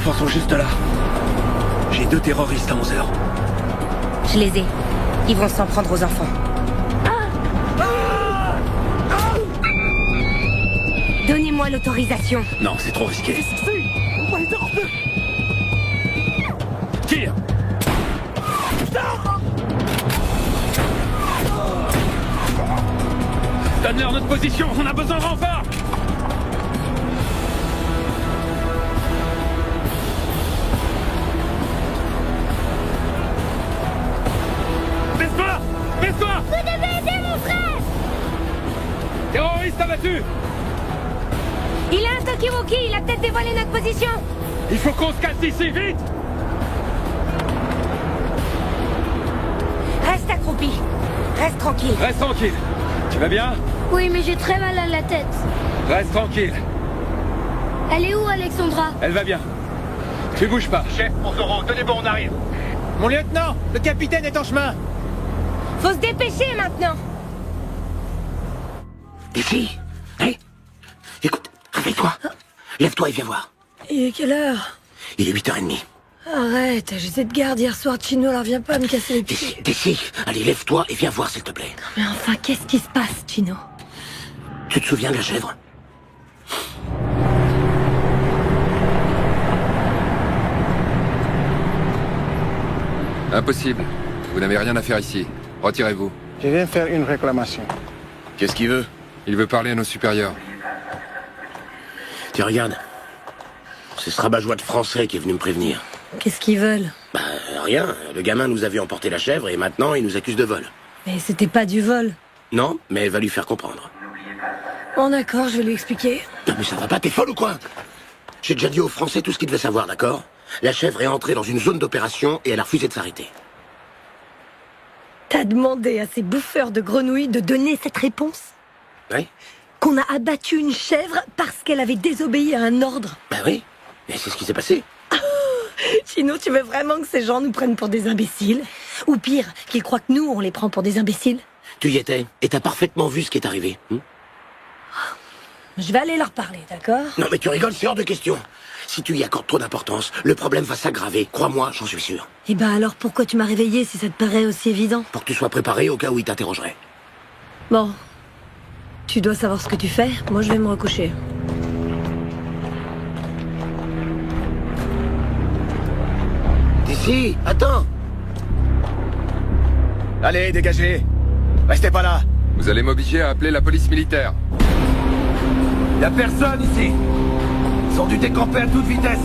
enfants sont juste là. J'ai 2 terroristes à 11h. Je les ai. Ils vont s'en prendre aux enfants. Donnez-moi l'autorisation. Non, c'est trop risqué. Qu'est-ce que c'est? On va les interrompre. Tire! Donne-leur notre position, on a besoin de renfort! Baisse-toi! Baisse-toi! Vous devez aider mon frère! Terroriste abattu! Il a un Tokiwoki, il a peut-être dévoilé notre position. Il faut qu'on se casse d'ici, vite! Reste accroupi. Reste tranquille. Reste tranquille. Tu vas bien? Oui, mais j'ai très mal à la tête. Reste tranquille. Elle est où, Alexandra? Elle va bien. Tu bouges pas. Chef, pour Zoro, tenez bon, on arrive. Mon lieutenant, le capitaine est en chemin. Faut se dépêcher maintenant. Ici? Hé? Écoute, réveille-toi. Lève-toi et viens voir. Il est quelle heure? Il est 8h30. Arrête, j'étais de garde hier soir, Chino, alors viens pas me casser les pieds. D'ici. Allez, lève-toi et viens voir, s'il te plaît. Mais enfin, qu'est-ce qui se passe, Chino? Tu te souviens de la chèvre? Impossible. Vous n'avez rien à faire ici. Retirez-vous. Je viens faire une réclamation. Qu'est-ce qu'il veut? Il veut parler à nos supérieurs. Tiens, regarde. C'est ce rabat-joie de français qui est venu me prévenir. Qu'est-ce qu'ils veulent? Bah, rien. Le gamin nous avait emporté la chèvre et maintenant il nous accuse de vol. Mais c'était pas du vol. Non, mais elle va lui faire comprendre. Bon d'accord, je vais lui expliquer. Non, mais ça va pas, t'es folle ou quoi? J'ai déjà dit aux Français tout ce qu'ils devaient savoir, d'accord? La chèvre est entrée dans une zone d'opération et elle a refusé de s'arrêter. T'as demandé à ces bouffeurs de grenouilles de donner cette réponse? Oui? Qu'on a abattu une chèvre parce qu'elle avait désobéi à un ordre? Bah oui, mais c'est ce qui s'est passé. Chino, tu veux vraiment que ces gens nous prennent pour des imbéciles? Ou pire, qu'ils croient que nous, on les prend pour des imbéciles? Tu y étais, et t'as parfaitement vu ce qui est arrivé. Je vais aller leur parler, d'accord? Non mais tu rigoles, c'est hors de question. Si tu y accordes trop d'importance, le problème va s'aggraver. Crois-moi, j'en suis sûr. Eh ben alors pourquoi tu m'as réveillé si ça te paraît aussi évident? Pour que tu sois préparé au cas où il t'interrogerait. Bon. Tu dois savoir ce que tu fais, moi je vais me recoucher. D'ici, attends. Allez, dégagez. Restez pas là. Vous allez m'obliger à appeler la police militaire. Y a personne ici. Ils ont dû décamper à toute vitesse.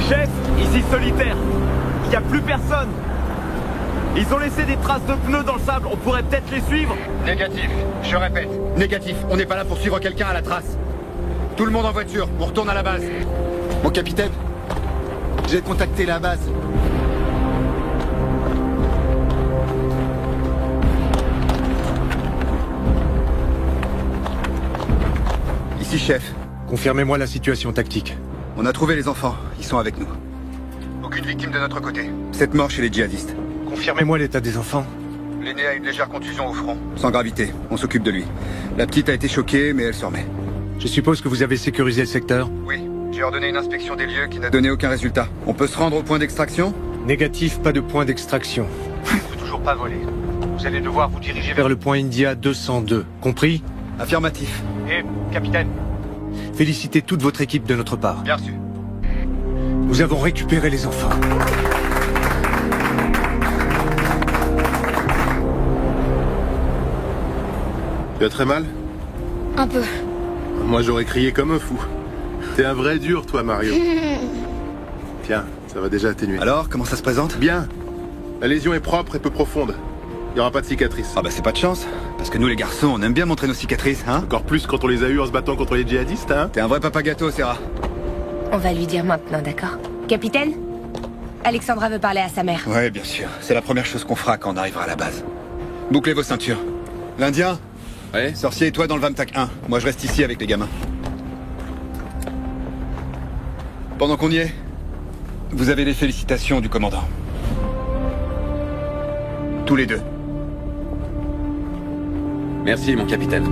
Chef, ici solitaire. Il n'y a plus personne. Ils ont laissé des traces de pneus dans le sable. On pourrait peut-être les suivre. Négatif, je répète, négatif. On n'est pas là pour suivre quelqu'un à la trace. Tout le monde en voiture, on retourne à la base. Mon capitaine, j'ai contacté la base. Ici, chef. Confirmez-moi la situation tactique. On a trouvé les enfants, ils sont avec nous. Aucune victime de notre côté. 7 morts chez les djihadistes. Confirmez-moi l'état des enfants. L'aîné a une légère contusion au front. Sans gravité, on s'occupe de lui. La petite a été choquée, mais elle se remet. Je suppose que vous avez sécurisé le secteur? Oui, j'ai ordonné une inspection des lieux qui n'a Donné aucun résultat. On peut se rendre au point d'extraction? Négatif, pas de point d'extraction. peut toujours pas voler. Vous allez devoir vous diriger Vers le point India 202. Compris? Affirmatif. Et, capitaine, Félicitez toute votre équipe de notre part. bien sûr. Nous avons récupéré les enfants. Tu as très mal? Un peu. Moi j'aurais crié comme un fou. T'es un vrai dur toi Mario. Tiens, ça va déjà atténuer. Alors, comment ça se présente? Bien. La lésion est propre et peu profonde. Il n'y aura pas de cicatrice. Ah bah c'est pas de chance. Parce que nous les garçons, on aime bien montrer nos cicatrices, hein? Encore plus quand on les a eus en se battant contre les djihadistes, hein? T'es un vrai papa gâteau, Serra. On va lui dire maintenant, d'accord? Capitaine? Alexandra veut parler à sa mère. Ouais, bien sûr. C'est la première chose qu'on fera quand on arrivera à la base. Bouclez vos ceintures. L'Indien? Ouais? Sorcier et toi dans le Vamtac 1. Moi je reste ici avec les gamins. Pendant qu'on y est, vous avez les félicitations du commandant. Tous les deux. Merci, mon capitaine.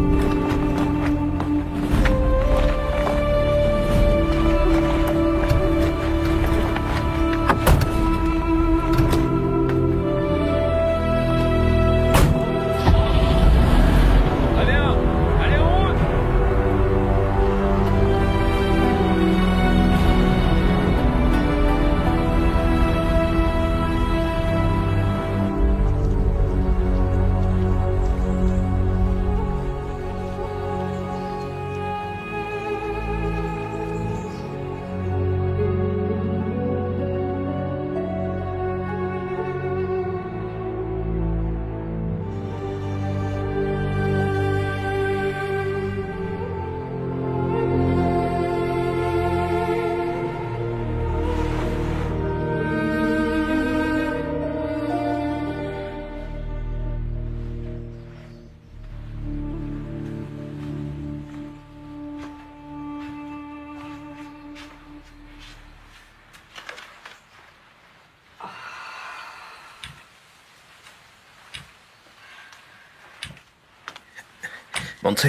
Montse,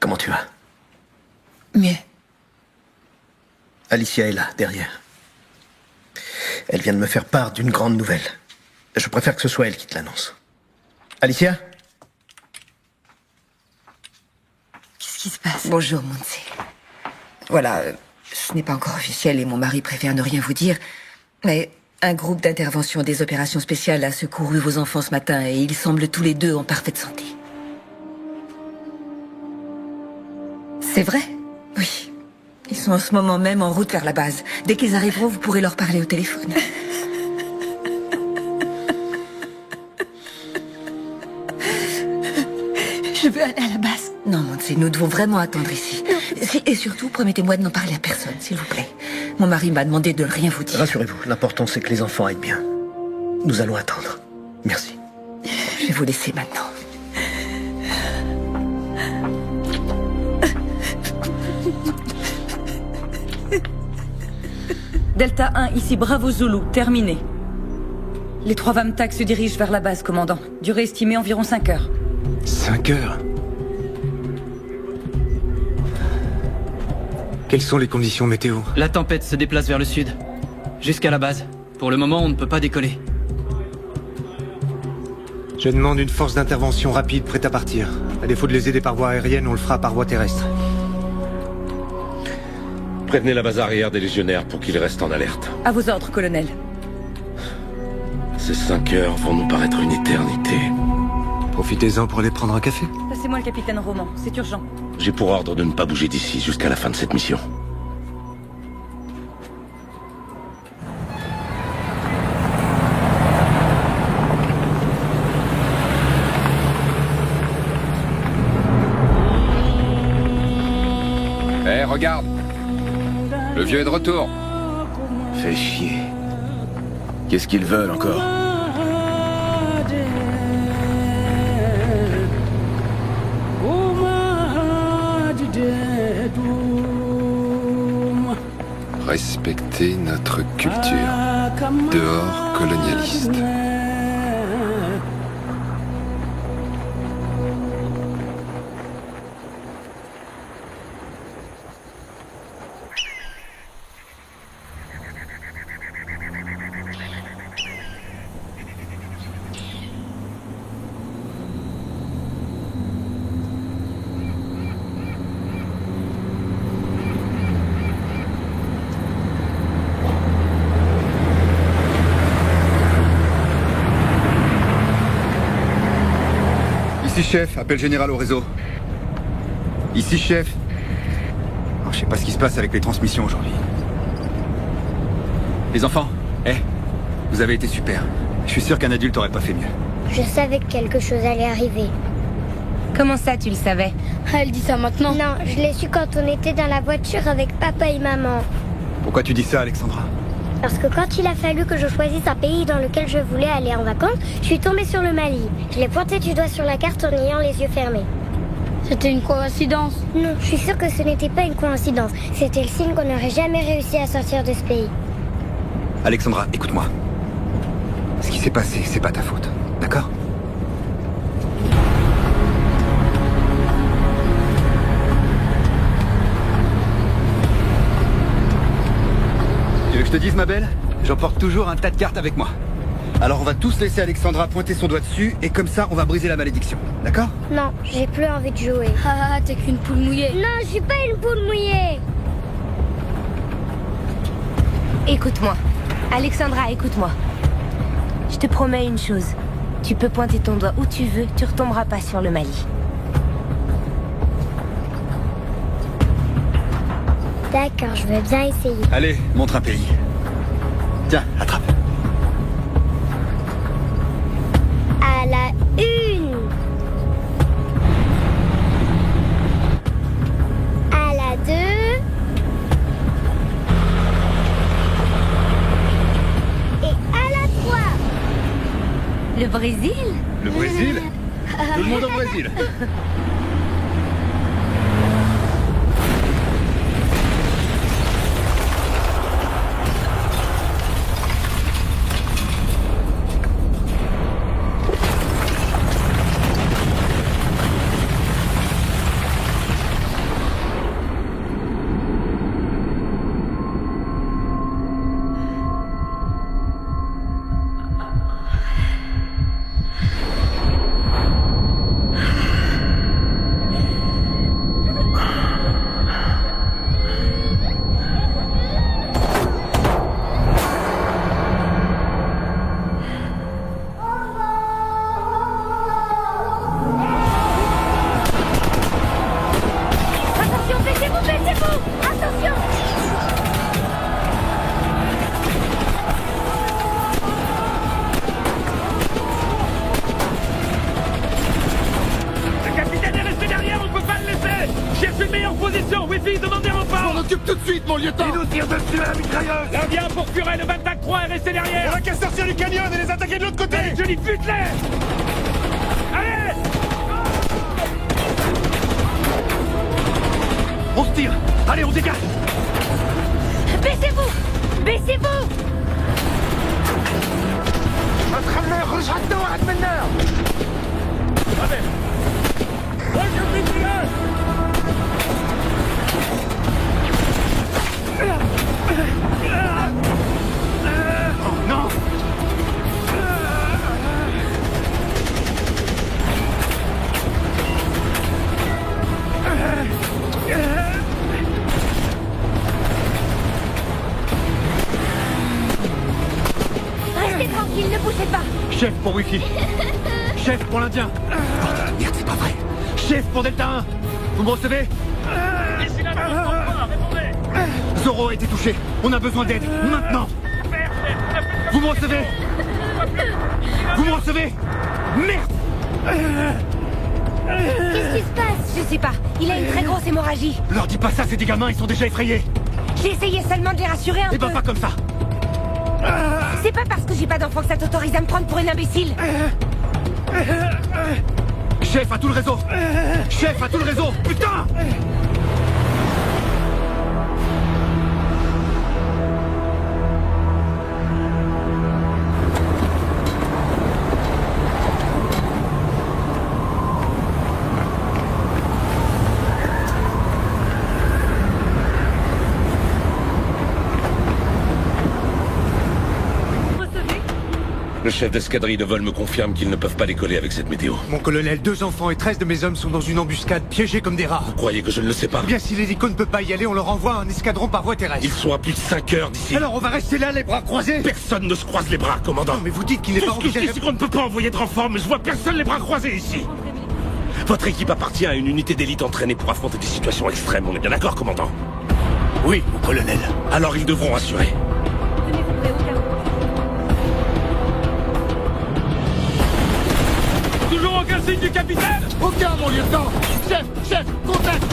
comment tu vas? Mieux. Alicia est là, derrière. Elle vient de me faire part d'une grande nouvelle. Je préfère que ce soit elle qui te l'annonce. Alicia? Qu'est-ce qui se passe? Bonjour, Montse. Voilà, ce n'est pas encore officiel et mon mari préfère ne rien vous dire, mais un groupe d'intervention des opérations spéciales a secouru vos enfants ce matin et ils semblent tous les deux en parfaite santé. C'est vrai? Oui. Ils sont en ce moment même en route vers la base. Dès qu'ils arriveront, vous pourrez leur parler au téléphone. Je veux aller à la base. Non, Montse, nous devons vraiment attendre ici. Et surtout, promettez-moi de n'en parler à personne, s'il vous plaît. Mon mari m'a demandé de ne rien vous dire. Rassurez-vous, l'important c'est que les enfants aillent bien. Nous allons attendre. Merci. Je vais vous laisser maintenant. Delta 1, ici Bravo Zulu, terminé. Les 3 Vamtac se dirigent vers la base, commandant. Durée estimée environ 5 heures. 5 heures? Quelles sont les conditions météo? La tempête se déplace vers le sud. Jusqu'à la base. Pour le moment, on ne peut pas décoller. Je demande une force d'intervention rapide prête à partir. À défaut de les aider par voie aérienne, on le fera par voie terrestre. Prévenez la base arrière des légionnaires pour qu'ils restent en alerte. À vos ordres, colonel. Ces 5 heures vont nous paraître une éternité. Profitez-en pour aller prendre un café. Passez-moi le capitaine Roman, c'est urgent. J'ai pour ordre de ne pas bouger d'ici jusqu'à la fin de cette mission. Hé, regarde! Le vieux est de retour. Fais chier. Qu'est-ce qu'ils veulent encore? Respecter notre culture. Dehors, colonialiste. Ici, chef, appel général au réseau. Ici, chef. Oh, je sais pas ce qui se passe avec les transmissions aujourd'hui. Les enfants, vous avez été super. Je suis sûr qu'un adulte aurait pas fait mieux. Je savais que quelque chose allait arriver. Comment ça, tu le savais? Elle dit ça maintenant? Non, je l'ai su quand on était dans la voiture avec papa et maman. Pourquoi tu dis ça, Alexandra? Parce que quand il a fallu que je choisisse un pays dans lequel je voulais aller en vacances, je suis tombée sur le Mali. Je l'ai pointé du doigt sur la carte en ayant les yeux fermés. C'était une coïncidence? Non, je suis sûre que ce n'était pas une coïncidence. C'était le signe qu'on n'aurait jamais réussi à sortir de ce pays. Alexandra, écoute-moi. Ce qui s'est passé, c'est pas ta faute. D'accord? Tu veux que je te dise, ma belle? J'emporte toujours un tas de cartes avec moi. Alors on va tous laisser Alexandra pointer son doigt dessus, et comme ça, on va briser la malédiction. D'accord? Non, j'ai plus envie de jouer. Ah, t'es qu'une poule mouillée. Non, je suis pas une poule mouillée. Écoute-moi. Alexandra, écoute-moi. Je te promets une chose. Tu peux pointer ton doigt où tu veux, tu retomberas pas sur le Mali. D'accord, je veux bien essayer. Allez, montre un pays. Tiens, attrape. À la 1. À la 2. Et à la 3. Le Brésil? Le Brésil? Tout le monde au Brésil. suite, mon lieutenant! Ils nous tirent dessus à la mitrailleuse! Là, viens pour curer le 25-3 et rester derrière! On a qu'à sortir du canyon et les attaquer de l'autre côté! Je dis bute-les! Allez! On se tire! Allez, on dégage! Baissez-vous! Baissez-vous! خلنا يخرج حتى واحد منا. Oh non! Restez tranquille, ne bougez pas. Chef pour Wifi. Chef pour l'Indien. Bordel, merde, c'est pas vrai. Chef pour Delta 1. Vous me recevez? Zoro a été touché. On a besoin d'aide. Maintenant. Vous me recevez? Vous me recevez? Merde! Qu'est-ce qui se passe? Je sais pas. Il a une très grosse hémorragie. Leur dis pas ça, c'est des gamins, ils sont déjà effrayés. J'ai essayé seulement de les rassurer un peu. Eh ben pas comme ça. C'est pas parce que j'ai pas d'enfant que ça t'autorise à me prendre pour une imbécile. Chef à tout le réseau. Chef à tout le réseau. Putain! Le chef d'escadrille de vol me confirme qu'ils ne peuvent pas décoller avec cette météo. Mon colonel, 2 enfants et 13 de mes hommes sont dans une embuscade, piégés comme des rats. Vous croyez que je ne le sais pas? Bien, si l'hélico ne peut pas y aller, on leur envoie un escadron par voie terrestre. Ils sont à plus de 5 heures d'ici. Alors on va rester là, les bras croisés? Personne ne se croise les bras, commandant. Non, mais vous dites qu'il n'est pas Tout ce que je dis, c'est qu'on ne peut pas envoyer de renfort, mais je vois personne les bras croisés ici. Votre équipe appartient à une unité d'élite entraînée pour affronter des situations extrêmes, on est bien d'accord, commandant? Oui, mon colonel. Alors ils devront assurer. Toujours aucun signe du capitaine? Aucun, mon lieutenant. Chef, contact.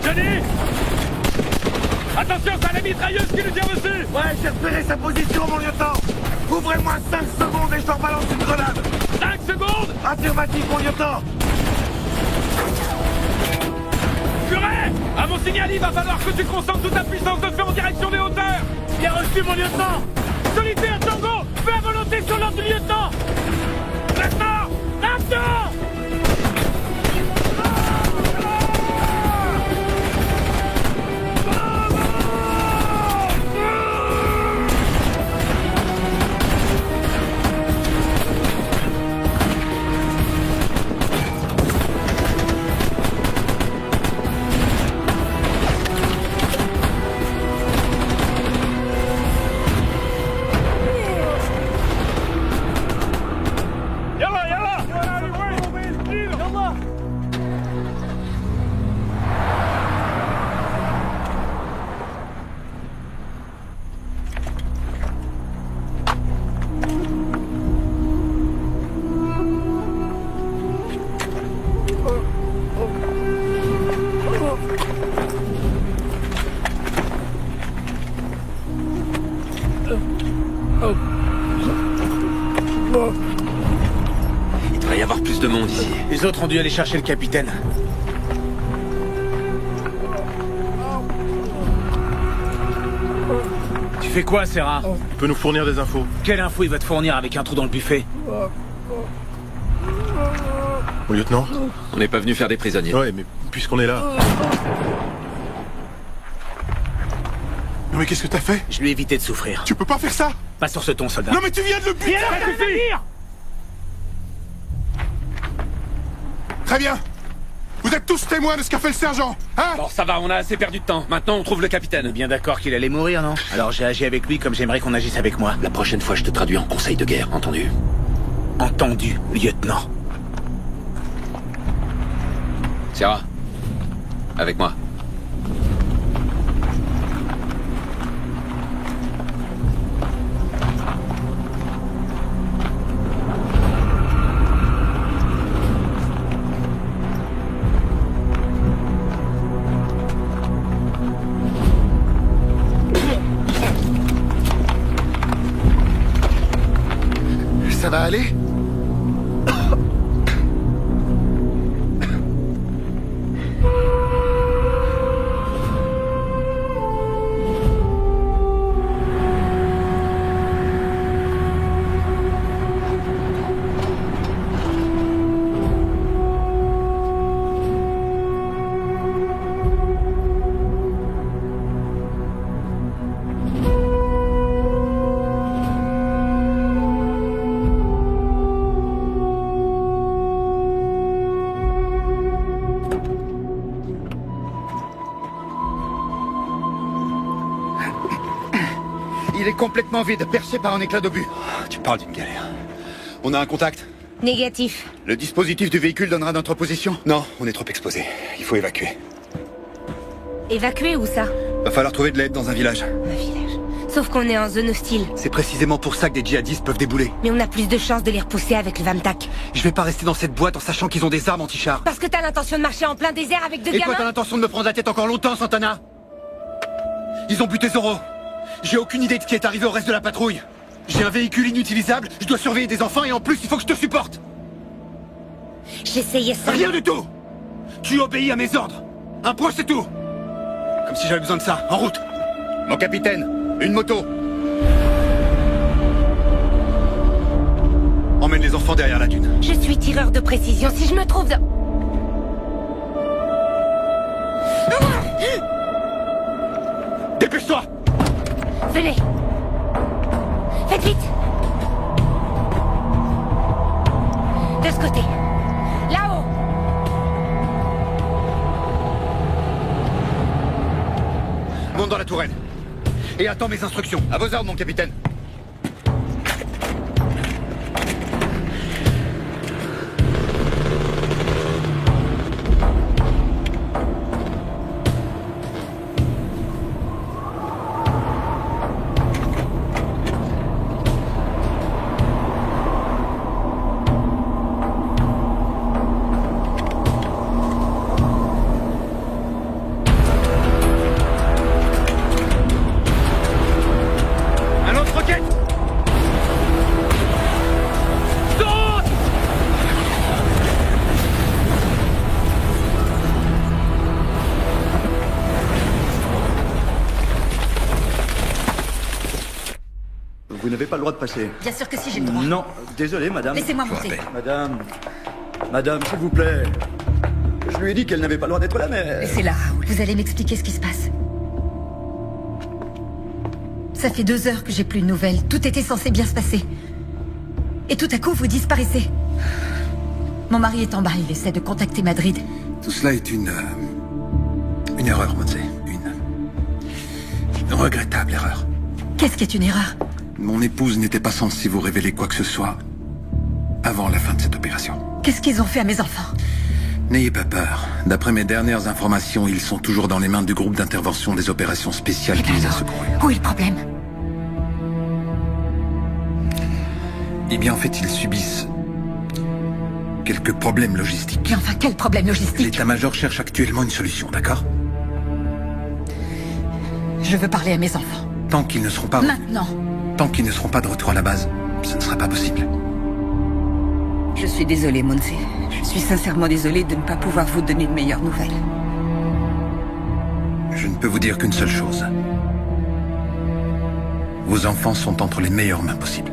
Johnny! Attention, c'est la mitrailleuse qui nous tire dessus! Ouais, j'ai repéré sa position, mon lieutenant. Ouvrez-moi 5 secondes et je leur balance une grenade. 5 secondes! Affirmatif, mon lieutenant. Purée! À mon signal, il va falloir que tu concentres toute ta puissance de feu en direction des hauteurs! Bien reçu, mon lieutenant! Solitaire, Tango! Fais à volonté sur l'ordre du lieutenant! Maintenant! Maintenant! Il devrait y avoir plus de monde ici. Les autres ont dû aller chercher le capitaine. Tu fais quoi, Serra? Il peut nous fournir des infos. Quelle info il va te fournir avec un trou dans le buffet? Mon lieutenant? On n'est pas venu faire des prisonniers. Ouais, mais puisqu'on est là... Non mais qu'est-ce que t'as fait? Je lui ai évité de souffrir. Tu peux pas faire ça? Pas sur ce ton, soldat. Non mais tu viens de le buter! Ça suffit! Très bien. Vous êtes tous témoins de ce qu'a fait le sergent, hein? Bon, ça va, on a assez perdu de temps. Maintenant, on trouve le capitaine. Bien d'accord qu'il allait mourir, non? Alors j'ai agi avec lui comme j'aimerais qu'on agisse avec moi. La prochaine fois, je te traduis en conseil de guerre, entendu? Entendu, lieutenant. Serra, avec moi. il est complètement vide, percé par un éclat d'obus. Tu parles d'une galère. On a un contact? Négatif. Le dispositif du véhicule donnera notre position? Non, on est trop exposé. Il faut évacuer. Évacuer où ça? Va falloir trouver de l'aide dans un village. Un village. Sauf qu'on est en zone hostile. C'est précisément pour ça que des djihadistes peuvent débouler. Mais on a plus de chances de les repousser avec le Vamtac. Je vais pas rester dans cette boîte en sachant qu'ils ont des armes anti-chars. Parce que t'as l'intention de marcher en plein désert avec deux Et gamins? toi, t'as l'intention de me prendre la tête encore longtemps, Santana? Ils ont buté Zoro. J'ai aucune idée de ce qui est arrivé au reste de la patrouille. J'ai un véhicule inutilisable, je dois surveiller des enfants et en plus il faut que je te supporte. J'essayais ça. Rien du tout. Tu obéis à mes ordres. Un point, c'est tout. Comme si j'avais besoin de ça. En route. Mon capitaine, une moto. Emmène les enfants derrière la dune. Je suis tireur de précision. Si je me trouve dans... Dépêche-toi. Venez. Faites vite. De ce côté. Là-haut. Monte dans la tourelle. Et attends mes instructions. À vos ordres, mon capitaine. Vous n'avez pas le droit de passer. Bien sûr que si, j'ai le droit. Non, désolé, madame. Laissez-moi monter. Madame, s'il vous plaît. Je lui ai dit qu'elle n'avait pas le droit d'être là, mais... Laissez-la, Raoul. Vous allez m'expliquer ce qui se passe. Ça fait 2 heures que j'ai plus de nouvelles. Tout était censé bien se passer. Et tout à coup, vous disparaissez. Mon mari est en bas, il essaie de contacter Madrid. Tout cela est une erreur, Monse. Une regrettable erreur. Qu'est-ce qui est une erreur? Mon épouse n'était pas censée vous révéler quoi que ce soit avant la fin de cette opération. Qu'est-ce qu'ils ont fait à mes enfants? N'ayez pas peur. D'après mes dernières informations, ils sont toujours dans les mains du groupe d'intervention des opérations spéciales qui les a secourus. Où est le problème? Eh bien, en fait, ils subissent quelques problèmes logistiques. Mais enfin, quel problème logistique? L'état-major cherche actuellement une solution, d'accord? Je veux parler à mes enfants. Tant qu'ils ne seront pas... Maintenant. Tant qu'ils ne seront pas de retour à la base, ça ne sera pas possible. Je suis désolée, Monse. Je suis sincèrement désolée de ne pas pouvoir vous donner de meilleures nouvelles. Je ne peux vous dire qu'une seule chose. Vos enfants sont entre les meilleures mains possibles.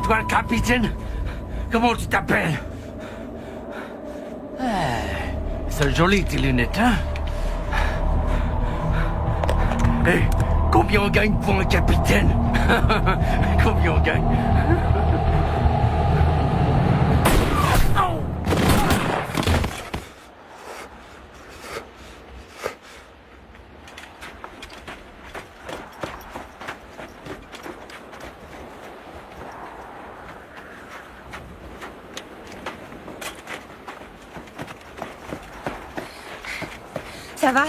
Toi, le capitaine? Comment tu t'appelles? C'est joli tes lunettes, hein? Hé, combien on gagne pour un capitaine? Combien on gagne? Ça va?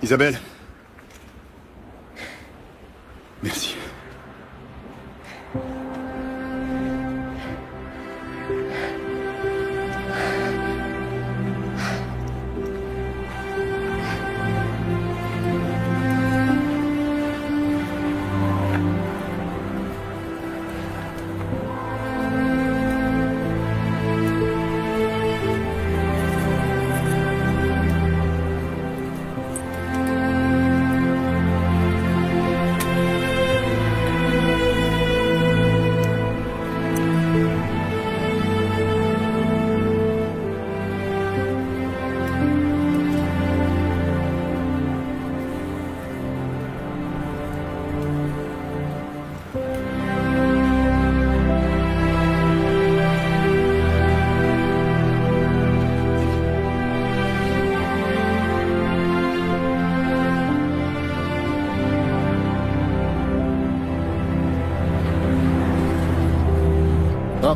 Isabelle. Merci.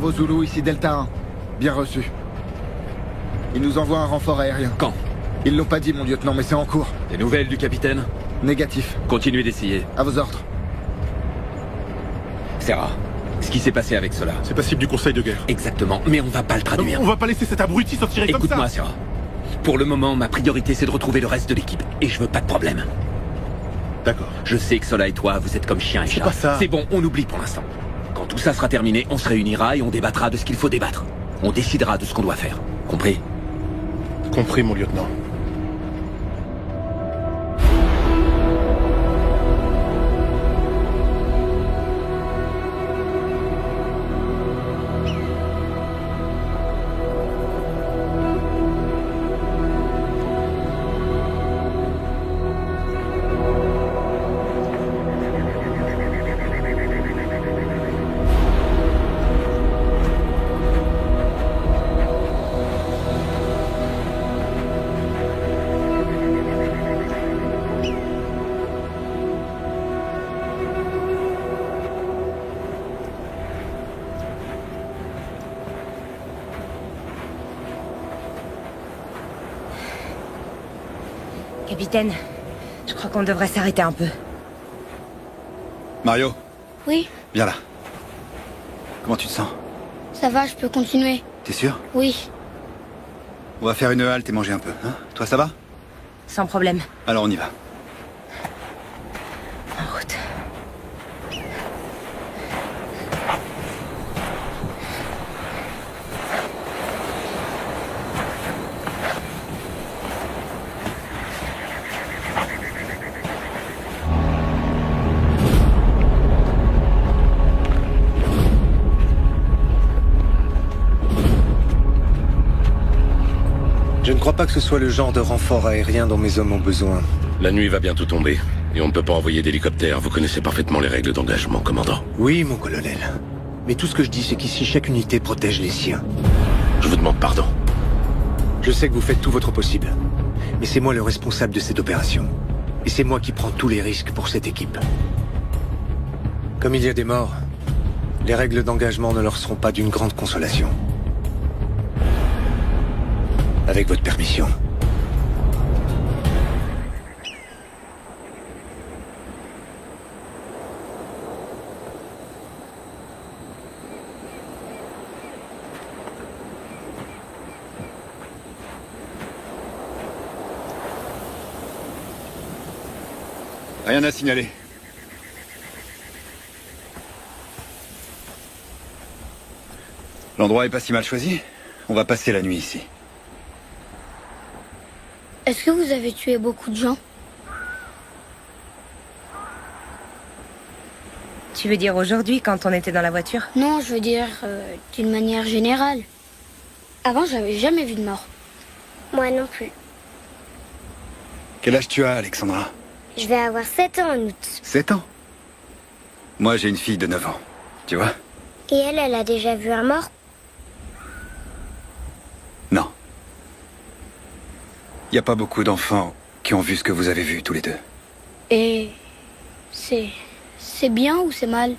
Bravo Zulu, ici Delta 1. Bien reçu. Ils nous envoient un renfort aérien. Quand? Ils l'ont pas dit, mon lieutenant, mais c'est en cours. Des nouvelles du capitaine? Négatif. Continuez d'essayer. À vos ordres. Sarah, ce qui s'est passé avec cela. C'est passible du conseil de guerre. Exactement, mais on va pas le traduire. On va pas laisser cet abruti s'en tirer comme ça. Écoute-moi, Sarah. Pour le moment, ma priorité, c'est de retrouver le reste de l'équipe. Et je veux pas de problème. D'accord. Je sais que Sola et toi, vous êtes comme chien et chat. C'est pas ça. C'est bon, on oublie pour l'instant. Quand tout ça sera terminé, on se réunira et on débattra de ce qu'il faut débattre. On décidera de ce qu'on doit faire. Compris? Compris, mon lieutenant. Capitaine, je crois qu'on devrait s'arrêter un peu. Mario, Oui, viens là. Comment tu te sens? ça va, je peux continuer. T'es sûr? Oui. On va faire une halte et manger un peu, hein? Toi, ça va? Sans problème. Alors on y va. En route. Je ne crois pas que ce soit le genre de renfort aérien dont mes hommes ont besoin. La nuit va bientôt tomber. Et on ne peut pas envoyer d'hélicoptère. Vous connaissez parfaitement les règles d'engagement, commandant. Oui, mon colonel. Mais tout ce que je dis, c'est qu'ici, chaque unité protège les siens. Je vous demande pardon. Je sais que vous faites tout votre possible. Mais c'est moi le responsable de cette opération. Et c'est moi qui prends tous les risques pour cette équipe. Comme il y a des morts, les règles d'engagement ne leur seront pas d'une grande consolation. Avec votre permission. Rien à signaler. L'endroit est pas si mal choisi. On va passer la nuit ici. Est-ce que vous avez tué beaucoup de gens? Tu veux dire aujourd'hui, quand on était dans la voiture? Non, je veux dire d'une manière générale. Avant, j'avais jamais vu de mort. Moi non plus. Quel âge tu as, Alexandra? Je vais avoir 7 ans en août. 7 ans. Moi, j'ai une fille de 9 ans. Tu vois? Et elle a déjà vu un mort? Non. Il n'y a pas beaucoup d'enfants qui ont vu ce que vous avez vu tous les deux. Et c'est bien ou c'est mal?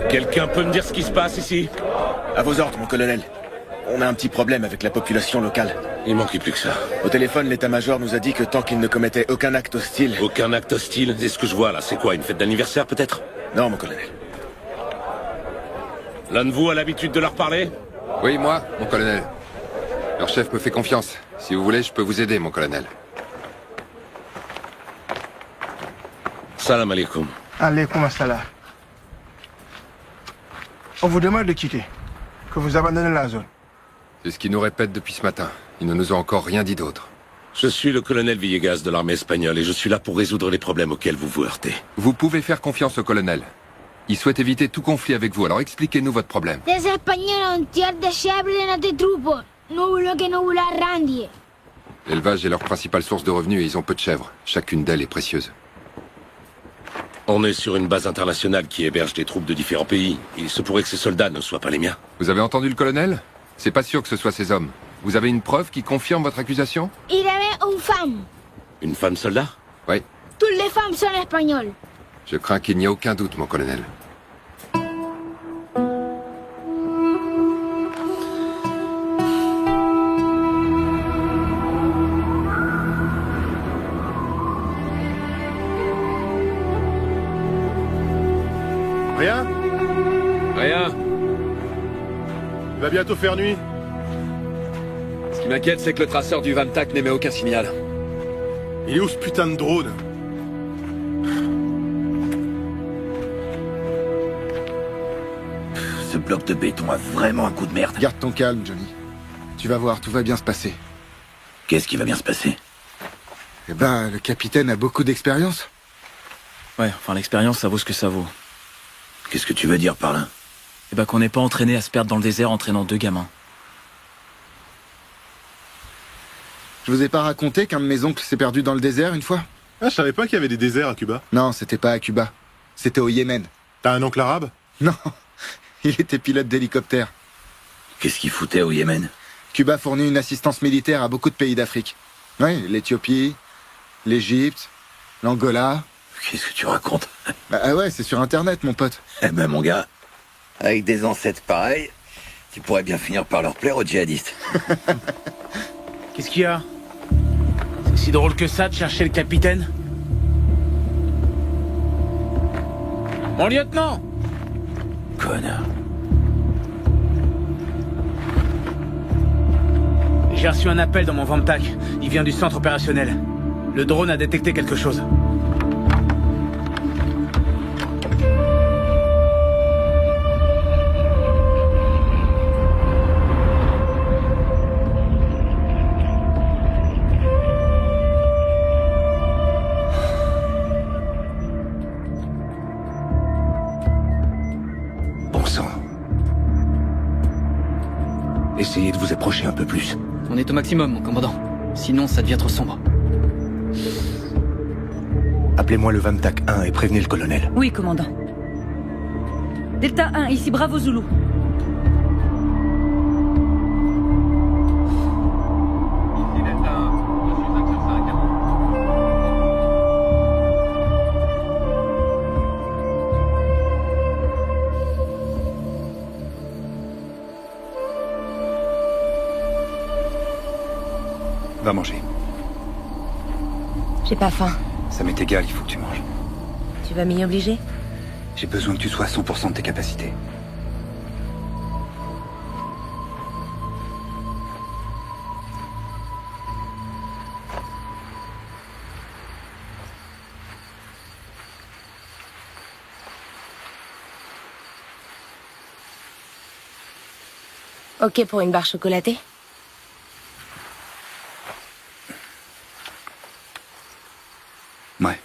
Quelqu'un peut me dire ce qui se passe ici? À vos ordres, mon colonel. On a un petit problème avec la population locale. Il manquait plus que ça. Au téléphone, l'état-major nous a dit que tant qu'il ne commettait aucun acte hostile... Aucun acte hostile? C'est ce que je vois là. C'est quoi, une fête d'anniversaire peut-être? Non, mon colonel. L'un de vous a l'habitude de leur parler? Oui, moi, mon colonel. Leur chef me fait confiance. Si vous voulez, je peux vous aider, mon colonel. Salam alaikum. Alaikum assalam. On vous demande de quitter. Que vous abandonnez la zone. C'est ce qu'ils nous répètent depuis ce matin. Ils ne nous ont encore rien dit d'autre. Je suis le colonel Villegas de l'armée espagnole et je suis là pour résoudre les problèmes auxquels vous vous heurtez. Vous pouvez faire confiance au colonel. Il souhaite éviter tout conflit avec vous, alors expliquez-nous votre problème. Les Espagnols ont tiré des chèvres de notre troupe. Nous voulons que nous vous la rendiez. L'élevage est leur principale source de revenus et ils ont peu de chèvres. Chacune d'elles est précieuse. On est sur une base internationale qui héberge des troupes de différents pays. Il se pourrait que ces soldats ne soient pas les miens. Vous avez entendu le colonel? C'est pas sûr que ce soit ces hommes. Vous avez une preuve qui confirme votre accusation? Il aimait une femme. Une femme soldat? Oui. Toutes les femmes sont espagnoles. Je crains qu'il n'y ait aucun doute, mon colonel. Rien? Rien. Il va bientôt faire nuit. Ce qui m'inquiète, c'est que le traceur du Vamtac n'émet aucun signal. Il est où ce putain de drone? Ce bloc de béton a vraiment un coup de merde. Garde ton calme, Johnny. Tu vas voir, tout va bien se passer. Qu'est-ce qui va bien se passer? Eh ben, le capitaine a beaucoup d'expérience. Ouais, enfin l'expérience, ça vaut ce que ça vaut. Qu'est-ce que tu veux dire par là? Eh ben qu'on n'est pas entraîné à se perdre dans le désert entraînant 2 gamins. Je vous ai pas raconté qu'un de mes oncles s'est perdu dans le désert une fois? Ah, je savais pas qu'il y avait des déserts à Cuba. Non, c'était pas à Cuba. C'était au Yémen. T'as un oncle arabe? Non, il était pilote d'hélicoptère. Qu'est-ce qu'il foutait au Yémen? Cuba fournit une assistance militaire à beaucoup de pays d'Afrique. Oui, l'Éthiopie, l'Égypte, l'Angola. Qu'est-ce que tu racontes? Bah ouais, c'est sur Internet, mon pote. Eh ben, mon gars, avec des ancêtres pareils, tu pourrais bien finir par leur plaire aux djihadistes. Qu'est-ce qu'il y a? C'est si drôle que ça de chercher le capitaine? Mon lieutenant! Connard. J'ai reçu un appel dans mon Vamtac. Il vient du centre opérationnel. Le drone a détecté quelque chose. Bon sang. Essayez de vous approcher un peu plus. On est au maximum, mon commandant. Sinon, ça devient trop sombre. Appelez-moi le Vamtac 1 et prévenez le colonel. Oui, commandant. Delta 1, ici Bravo Zulu. Va manger. J'ai pas faim. Ça m'est égal, il faut que tu manges. Tu vas m'y obliger? J'ai besoin que tu sois à 100% de tes capacités. Ok pour une barre chocolatée? Ouais.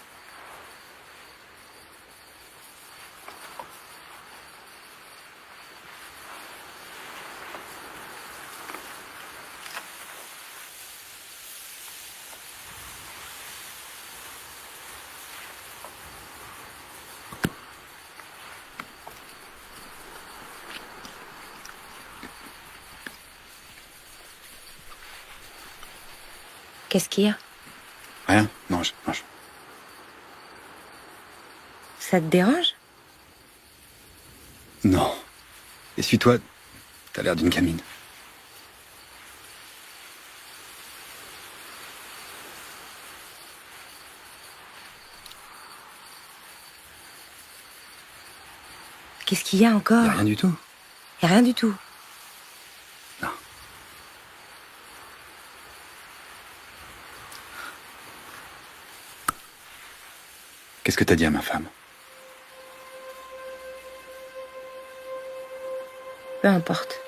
Qu'est-ce qu'il y a? Rien, mange, mange. Ça te dérange? Non. Essuie-toi, t'as l'air d'une gamine. Qu'est-ce qu'il y a encore? Y a rien du tout. Y a rien du tout. Non. Qu'est-ce que t'as dit à ma femme? Peu importe.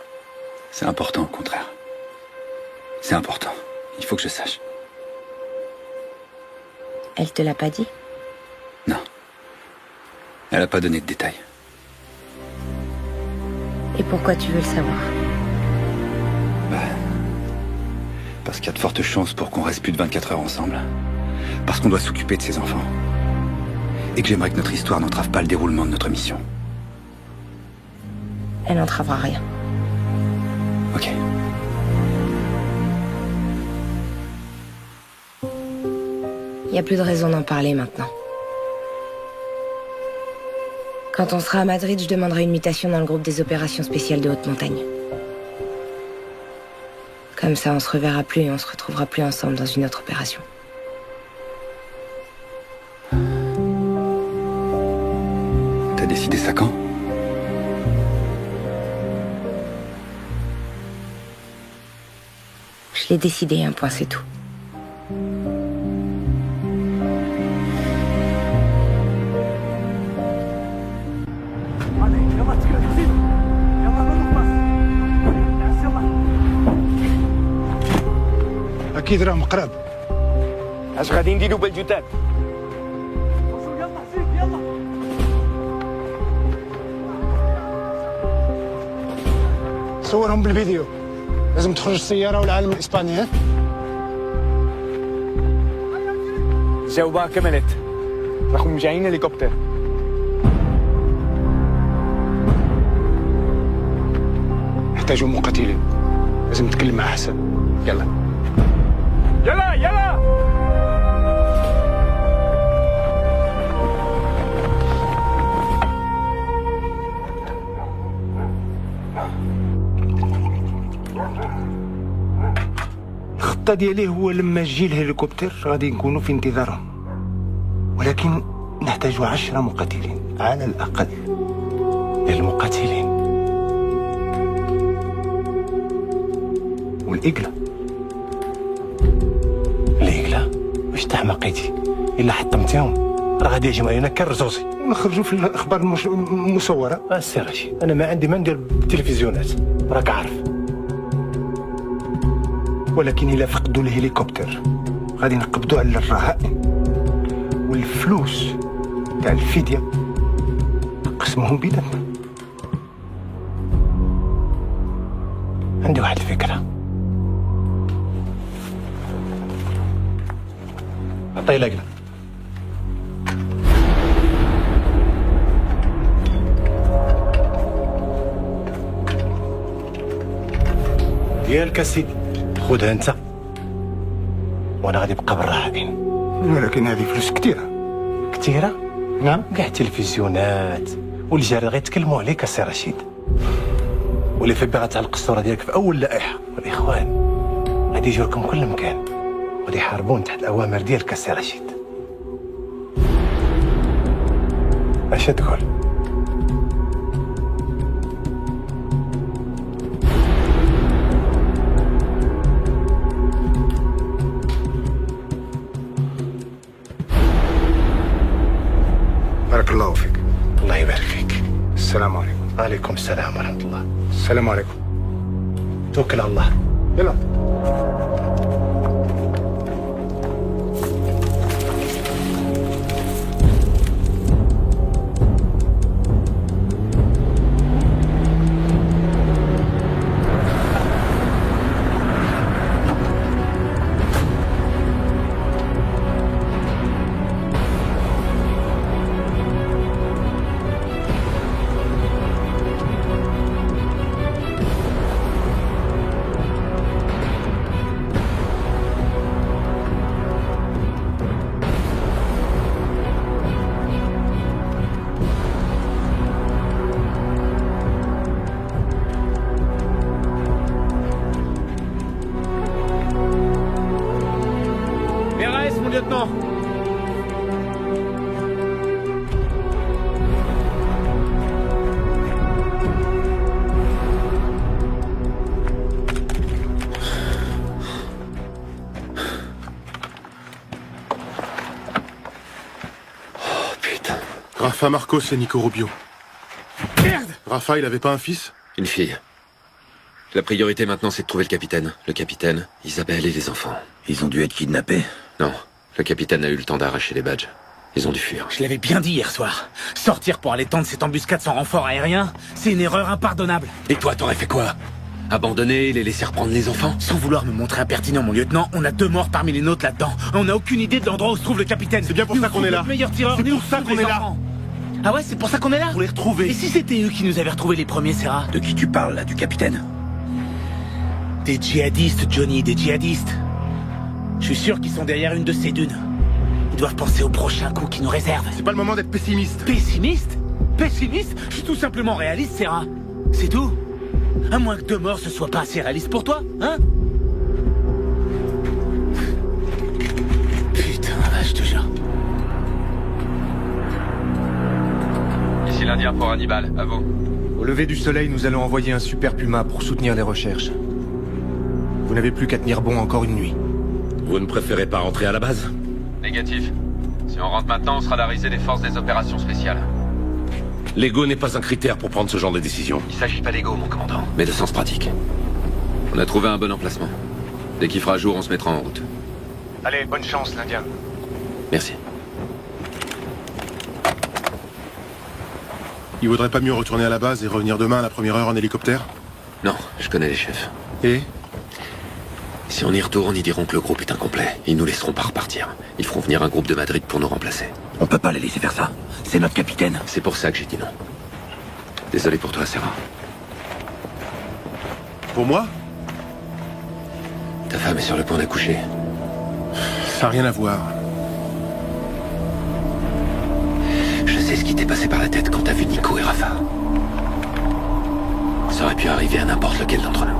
C'est important, au contraire. C'est important. Il faut que je sache. Elle te l'a pas dit? Non. Elle a pas donné de détails. Et pourquoi tu veux le savoir? Parce qu'il y a de fortes chances pour qu'on reste plus de 24 heures ensemble. Parce qu'on doit s'occuper de ses enfants. Et que j'aimerais que notre histoire n'entrave pas le déroulement de notre mission. Elle n'entravera rien. Ok. Il n'y a plus de raison d'en parler maintenant. Quand on sera à Madrid, je demanderai une mutation dans le groupe des opérations spéciales de haute montagne. Comme ça, on se reverra plus et on se retrouvera plus ensemble dans une autre opération. T'as décidé ça quand? Je l'ai décidé, un point, c'est tout. أكيد راهم قراب. اش غادي نديرو بالجثث؟ صورهم بالفيديو. لازم تخرج السيارة والعالم الإسباني ها؟ جاوبها كملت. راكم جايين هليكوبتر. نحتاجوا مقاتلين. لازم نتكلم مع حسن. يلا. يلا يلا. الخطة ديالي هو لما يجي الهليكوبتر غادي نكونوا في انتظارهم، ولكن نحتاج 10 مقاتلين على الأقل. المقاتلين والإقلة. الإقلة واش تحمقيتي؟ إلا حطمتيهم راه غادي يهجم علينا كالرزوزي ونخرجوا في الأخبار المصورة. السي رشيد أنا ما عندي ما ندير بالتلفزيونات راك عارف، ولكن إلا فقدوا الهليكوبتر غادي نقبضوا على الرهائن والفلوس تاع الفدية نقسمهم بيناتنا. عندي واحد الفكرة. عطيه لقلة. ديالك سيدي خذها انت وانا غادي نبقى بالرهائن. ولكن هذه فلوس كثيره. كثيره؟ نعم. كاع التلفزيونات والجار غيتكلموا عليك السي رشيد، واللي في بي غتعلق الصوره ديالك في اول لائحه. والاخوان غادي يجوا لكم كل مكان غادي يحاربون تحت الاوامر ديالك السي رشيد. اش تقول؟ بارك الله فيك. الله يبارك فيك. السلام عليكم. وعليكم السلام ورحمة الله. السلام عليكم. توكل على الله. يلا. lieutenant. Rafa Marcos et Nico Rubio. Merde! Rafa, il avait pas un fils? Une fille. La priorité maintenant, c'est de trouver le capitaine. Le capitaine, Isabelle et les enfants. Ils ont dû être kidnappés? Non. Le capitaine a eu le temps d'arracher les badges. Ils ont dû fuir. Je l'avais bien dit hier soir. Sortir pour aller tendre cette embuscade sans renfort aérien, c'est une erreur impardonnable. Et toi, t'aurais fait quoi? Abandonner, les laisser reprendre les enfants? Sans vouloir me montrer impertinent, mon lieutenant, on a 2 morts parmi les nôtres là-dedans. On n'a aucune idée de l'endroit où se trouve le capitaine. C'est bien pour ça qu'on est là. Le meilleur tireur, c'est pour ça qu'on est là. Ah ouais, c'est pour ça qu'on est là? Pour les retrouver. Et si c'était eux qui nous avaient retrouvés les premiers, Serra? De qui tu parles, là, du capitaine? Des djihadistes, Johnny, des djihadistes. Je suis sûr qu'ils sont derrière une de ces dunes. doivent penser au prochain coup qui nous réserve. C'est pas le moment d'être pessimiste. Pessimiste? Pessimiste? Je suis tout simplement réaliste, Serra. C'est tout. À moins que 2 morts ce soit pas assez réaliste pour toi, hein? Putain, je te jure. Ici l'Indien pour Hannibal, à vous. Au lever du soleil, nous allons envoyer un super Puma pour soutenir les recherches. Vous n'avez plus qu'à tenir bon encore une nuit. Vous ne préférez pas rentrer à la base? Négatif. Si on rentre maintenant, on sera la risée des forces des opérations spéciales. L'ego n'est pas un critère pour prendre ce genre de décision. Il s'agit pas d'ego, mon commandant, mais de sens pratique. On a trouvé un bon emplacement. Dès qu'il fera jour, on se mettra en route. Allez, bonne chance, l'Indien. Merci. Il vaudrait pas mieux retourner à la base et revenir demain à la première heure en hélicoptère? Non, je connais les chefs. Et? Si on y retourne, ils diront que le groupe est incomplet. Ils nous laisseront pas repartir. Ils feront venir un groupe de Madrid pour nous remplacer. On peut pas les laisser faire ça. C'est notre capitaine. C'est pour ça que j'ai dit non. Désolé pour toi, Serra. Pour moi? Ta femme est sur le point d'accoucher. Ça n'a rien à voir. Je sais ce qui t'est passé par la tête quand t'as vu Nico et Rafa. Ça aurait pu arriver à n'importe lequel d'entre nous.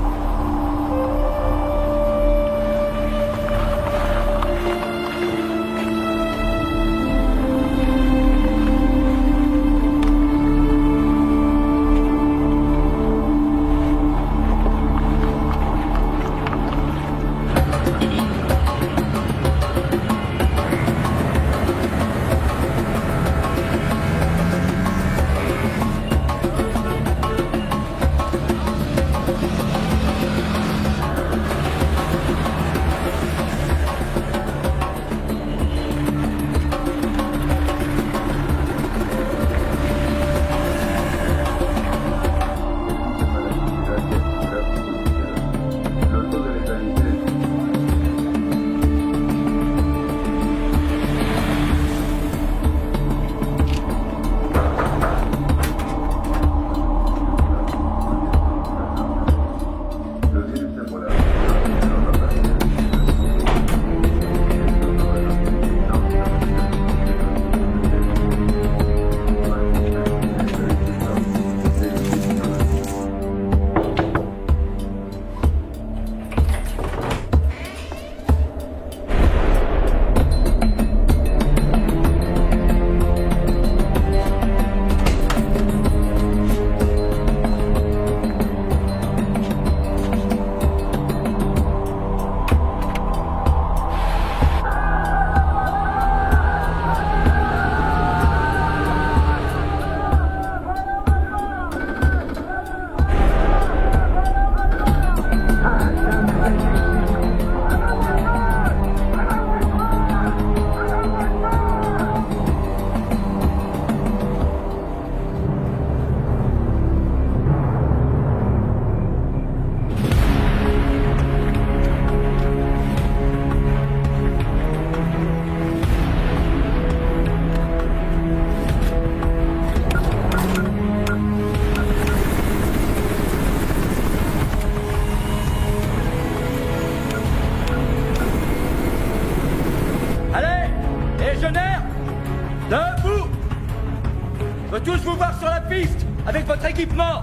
tous vous voir sur la piste, avec votre équipement.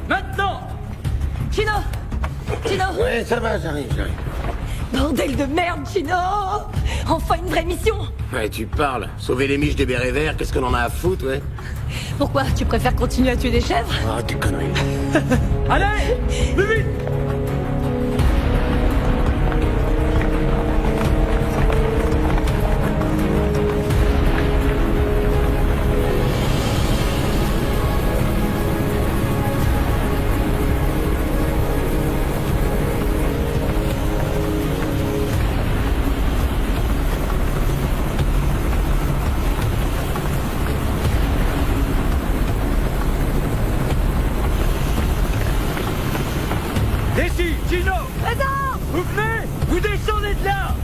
Maintenant. Chino Chino Ouais, ça va, j'arrive. Bordel de merde, Chino. Enfin une vraie mission. Ouais, tu parles. Sauver les miches des bérets verts, qu'est-ce qu'on en a à foutre, ouais? Pourquoi? Tu préfères continuer à tuer des chèvres? Ah, tes conneries. Allez, plus vite. Ici, Gino! Présent! Vous venez! Vous descendez de là!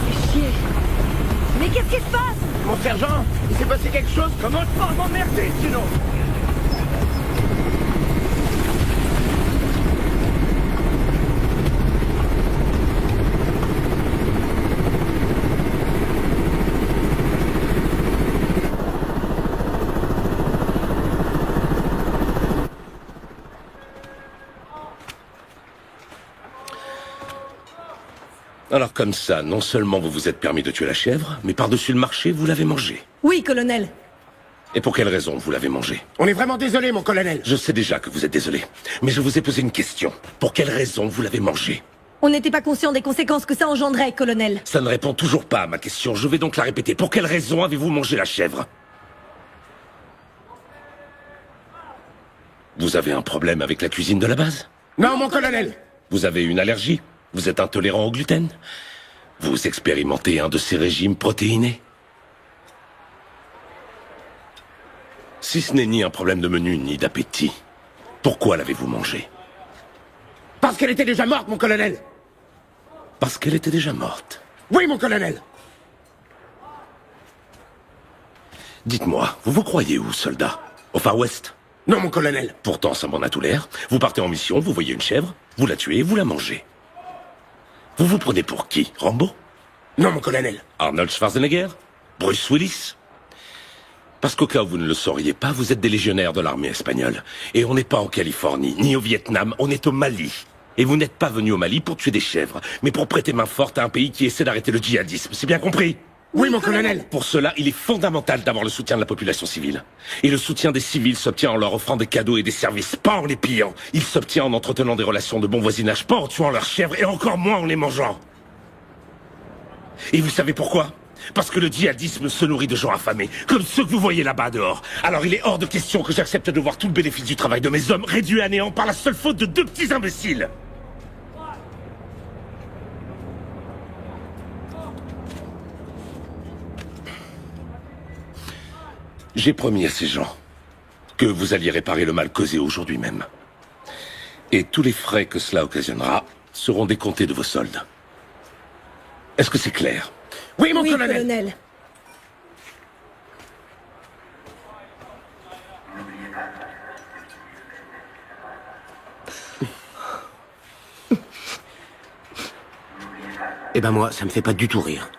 Fais chier. Mais qu'est-ce qui se passe? Mon sergent, il s'est passé quelque chose? Commence pas à m'emmerder, Gino! Alors comme ça, non seulement vous vous êtes permis de tuer la chèvre, mais par-dessus le marché, vous l'avez mangée. Oui, colonel. Et pour quelle raison vous l'avez mangée? On est vraiment désolé, mon colonel. Je sais déjà que vous êtes désolé, mais je vous ai posé une question. Pour quelle raison vous l'avez mangée? On n'était pas conscient des conséquences que ça engendrait, colonel. Ça ne répond toujours pas à ma question, je vais donc la répéter. Pour quelle raison avez-vous mangé la chèvre? Vous avez un problème avec la cuisine de la base? Non, mon colonel. Vous avez une allergie? Vous êtes intolérant au gluten? Vous expérimentez un de ces régimes protéinés? Si ce n'est ni un problème de menu, ni d'appétit, pourquoi l'avez-vous mangée? Parce qu'elle était déjà morte, mon colonel. Parce qu'elle était déjà morte? Oui, mon colonel. Dites-moi, vous vous croyez où, soldat? Au Far West? Non, mon colonel. Pourtant, ça m'en a tout l'air. Vous partez en mission, vous voyez une chèvre, vous la tuez, vous la mangez. Vous vous prenez pour qui? Rambo? Non, mon colonel. Arnold Schwarzenegger? Bruce Willis? Parce qu'au cas où vous ne le sauriez pas, vous êtes des légionnaires de l'armée espagnole. Et on n'est pas en Californie, ni au Vietnam, on est au Mali. Et vous n'êtes pas venu au Mali pour tuer des chèvres, mais pour prêter main forte à un pays qui essaie d'arrêter le djihadisme. C'est bien compris? Oui, mon colonel. Pour cela, il est fondamental d'avoir le soutien de la population civile. Et le soutien des civils s'obtient en leur offrant des cadeaux et des services, pas en les pillant. Il s'obtient en entretenant des relations de bon voisinage, pas en tuant leurs chèvres, et encore moins en les mangeant. Et vous savez pourquoi? Parce que le djihadisme se nourrit de gens affamés, comme ceux que vous voyez là-bas dehors. Alors il est hors de question que j'accepte de voir tout le bénéfice du travail de mes hommes réduit à néant par la seule faute de 2 petits imbéciles. J'ai promis à ces gens que vous alliez réparer le mal causé aujourd'hui même. Et tous les frais que cela occasionnera seront décomptés de vos soldes. Est-ce que c'est clair? Oui, mon colonel. Eh ben moi, ça me fait pas du tout rire.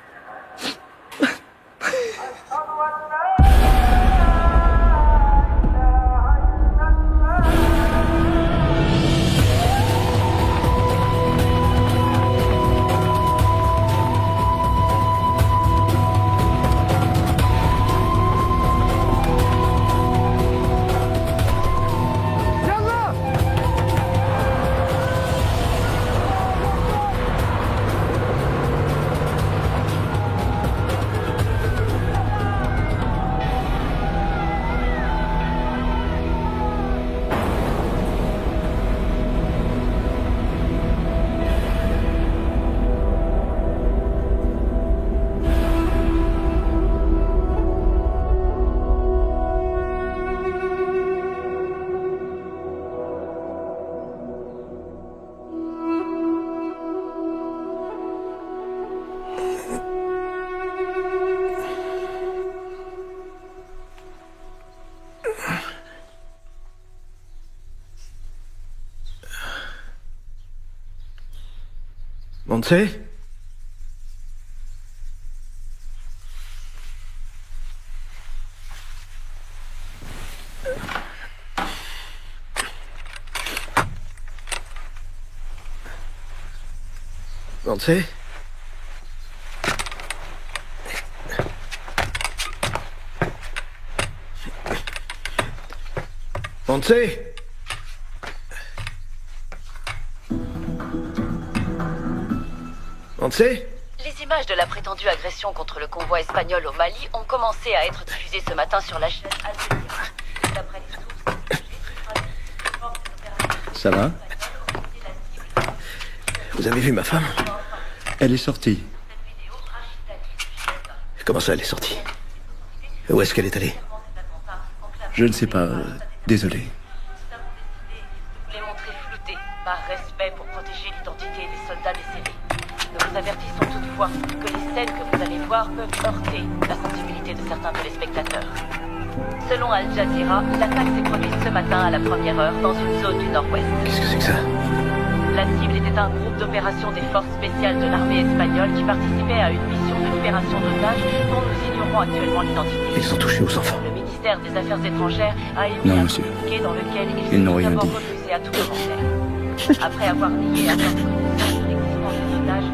Montse? Montse? Montse? Montse? Les images de la prétendue agression contre le convoi espagnol au Mali ont commencé à être diffusées ce matin sur la chaîne Al Jazeera. D'après les sources, Ça va? Vous avez vu ma femme? Elle est sortie. Comment ça, elle est sortie? Où est-ce qu'elle est allée? Je ne sais pas. Désolé. les montrer floutés, par respect pour protéger l'identité des soldats décédés. Nous vous avertissons toutefois que les scènes que vous allez voir peuvent heurter la sensibilité de certains téléspectateurs. Selon Al Jazeera, l'attaque s'est produite ce matin à la première heure dans une zone du nord-ouest. Qu'est-ce que c'est que ça? La cible était un groupe d'opération des forces spéciales de l'armée espagnole qui participait à une mission de libération d'otages dont nous ignorons actuellement l'identité. Ils sont touchés aux enfants. Le ministère des Affaires étrangères a émis Non, un monsieur. communiqué dans lequel Ils n'ont s'est rien d'abord dit. refusé à tout commentaire. Après avoir nié avoir connaissance de l'existence des otages,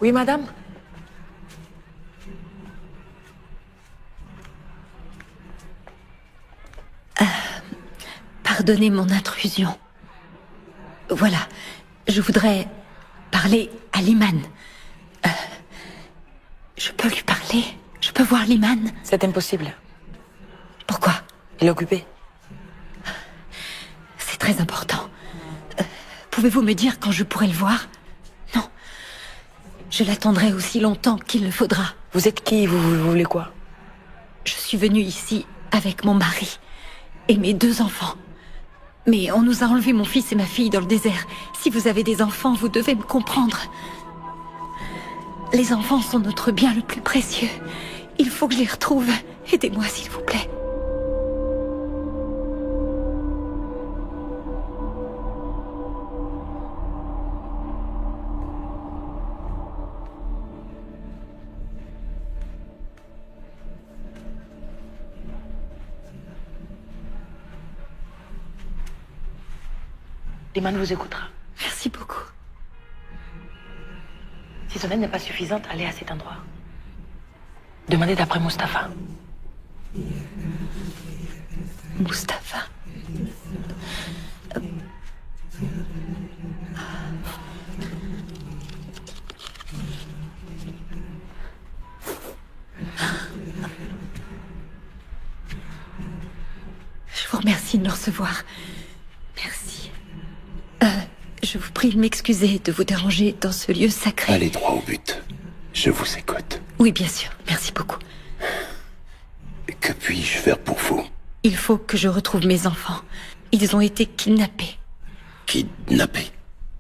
Oui, madame? Pardonnez mon intrusion. Voilà, je voudrais parler à Liman. Je peux lui parler? Je peux voir Liman? C'est impossible. Pourquoi? Il est occupé. C'est très important. Pouvez-vous me dire quand je pourrai le voir? Non. Je l'attendrai aussi longtemps qu'il le faudra. Vous êtes qui? Vous voulez quoi? Je suis venue ici avec mon mari et mes 2 enfants. Mais on nous a enlevé mon fils et ma fille dans le désert. Si vous avez des enfants, vous devez me comprendre. Les enfants sont notre bien le plus précieux. Il faut que je les retrouve. Aidez-moi, s'il vous plaît. Liman vous écoutera. Merci beaucoup. Si son aide n'est pas suffisante, allez à cet endroit. Demandez d'après Mustapha. Mustapha. Je vous remercie de me recevoir. Merci. Je vous prie de m'excuser de vous déranger dans ce lieu sacré. Allez droit au but. Je vous écoute. Oui, bien sûr. Merci beaucoup. Que puis-je faire pour vous? Il faut que je retrouve mes enfants. Ils ont été kidnappés. Kidnappés?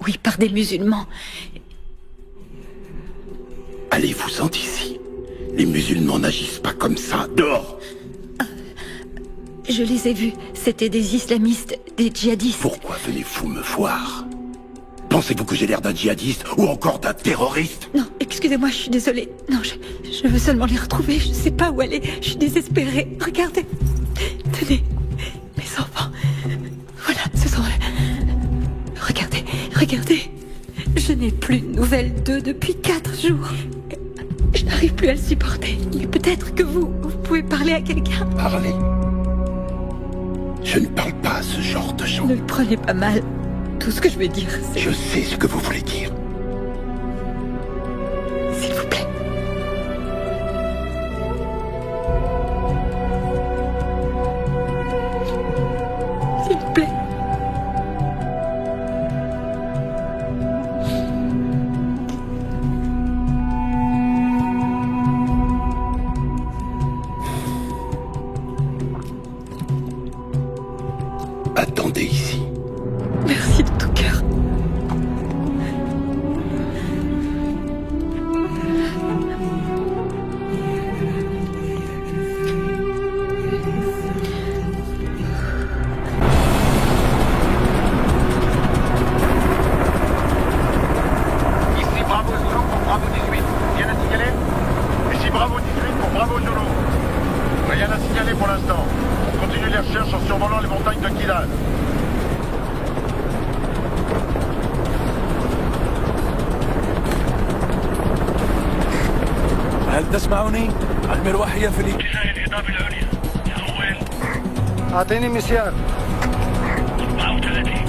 Oui, par des musulmans. Allez-vous-en d'ici. Les musulmans n'agissent pas comme ça. Dehors! Je les ai vus. C'était des islamistes, des djihadistes. Pourquoi venez-vous me voir? Pensez-vous que j'ai l'air d'un djihadiste ou encore d'un terroriste? Non, excusez-moi, je suis désolée. Non, je veux seulement les retrouver. Je ne sais pas où aller. Je suis désespérée. Regardez. Tenez. Mes enfants. Voilà, ce sont eux. Regardez, regardez. Je n'ai plus de nouvelles d'eux depuis 4 jours. Je n'arrive plus à le supporter. Mais peut-être que vous pouvez parler à quelqu'un. Parler? Je ne parle pas à ce genre de gens. Ne le prenez pas mal. Tout ce que je veux dire, c'est... Je sais ce que vous voulez dire. S'il vous plaît. S'il vous plaît. تسمعوني؟ المروحة هي في الاتجاه الإضاءة العليا. يا رويل. أعطيني مسيار. 34.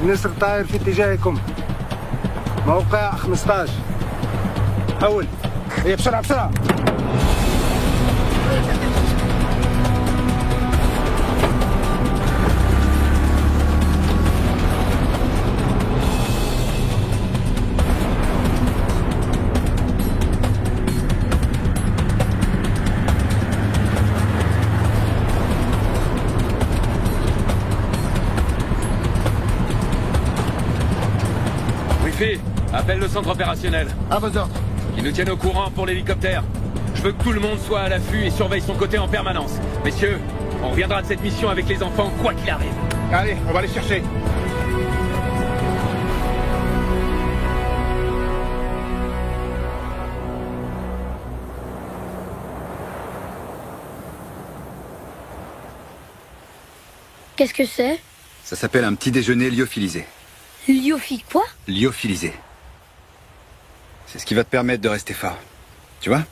النسر طاير في اتجاهكم. موقع 15. حول. هي بسرعة بسرعة. Wifi, appelle le centre opérationnel. À vos ordres. Qui nous tienne au courant pour l'hélicoptère. Je veux que tout le monde soit à l'affût et surveille son côté en permanence. Messieurs, on reviendra de cette mission avec les enfants, quoi qu'il arrive. Allez, on va les chercher. Qu'est-ce que c'est? Ça s'appelle un petit déjeuner lyophilisé. Lyophi quoi? Lyophilisé. C'est ce qui va te permettre de rester fort. Tu vois?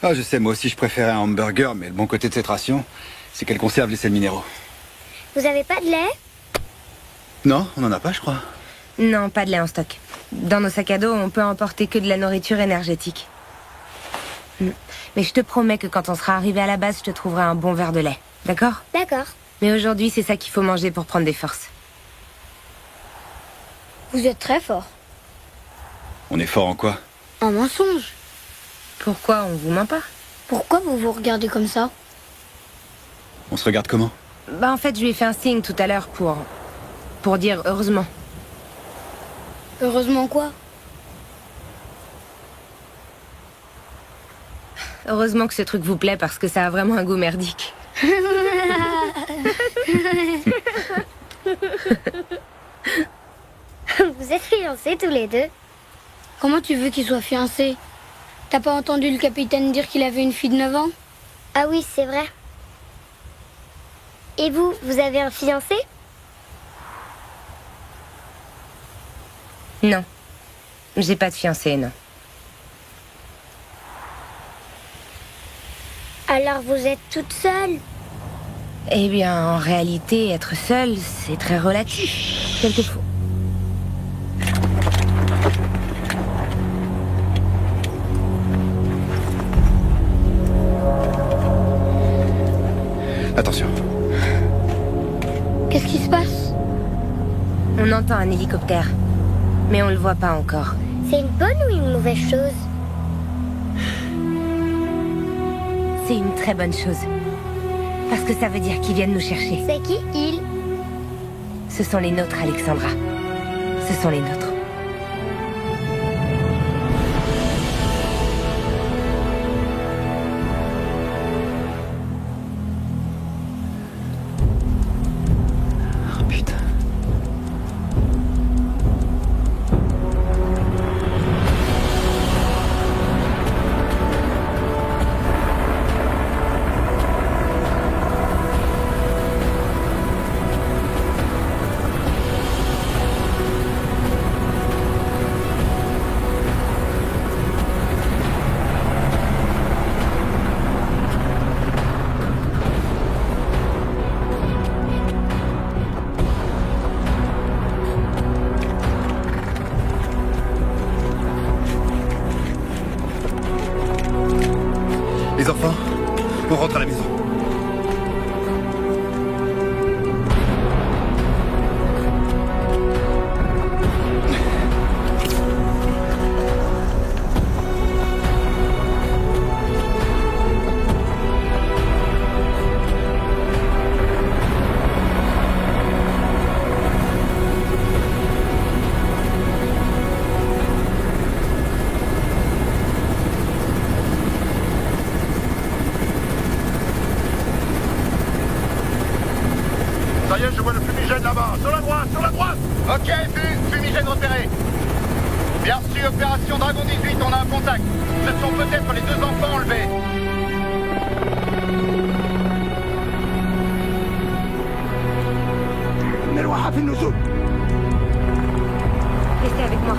Ah, je sais, moi aussi je préférais un hamburger, mais le bon côté de cette ration, c'est qu'elle conserve les sels minéraux. Vous avez pas de lait? Non, on n'en a pas, je crois. Non, pas de lait en stock. Dans nos sacs à dos, on peut emporter que de la nourriture énergétique. Mais je te promets que quand on sera arrivé à la base, je te trouverai un bon verre de lait. D'accord? D'accord. Mais aujourd'hui, c'est ça qu'il faut manger pour prendre des forces. Vous êtes très fort. On est fort en quoi? En mensonge. Pourquoi on vous ment pas? Pourquoi vous vous regardez comme ça? On se regarde comment? Bah en fait, je lui ai fait un signe tout à l'heure pour dire heureusement. Heureusement quoi? Heureusement que ce truc vous plaît parce que ça a vraiment un goût merdique. Vous êtes fiancés tous les deux? Comment tu veux qu'ils soient fiancés? T'as pas entendu le capitaine dire qu'il avait une fille de 9 ans? Ah oui, c'est vrai. Et vous, vous avez un fiancé? Non. J'ai pas de fiancé, non. Alors vous êtes toute seule? Eh bien, en réalité, être seule, c'est très relatif. Quelquefois. Attention. Qu'est-ce qui se passe? On entend un hélicoptère, mais on le voit pas encore. C'est une bonne ou une mauvaise chose? C'est une très bonne chose. Parce que ça veut dire qu'ils viennent nous chercher. C'est qui, ils? Ce sont les nôtres, Alexandra. Ce sont les nôtres. Les enfants, on rentre à la maison. Ça y est, je vois le fumigène là-bas. Sur la droite, sur la droite. Ok, fumigène repéré. Bien reçu, opération Dragon 18, on a un contact. Ce sont peut-être les deux enfants enlevés. Restez avec moi.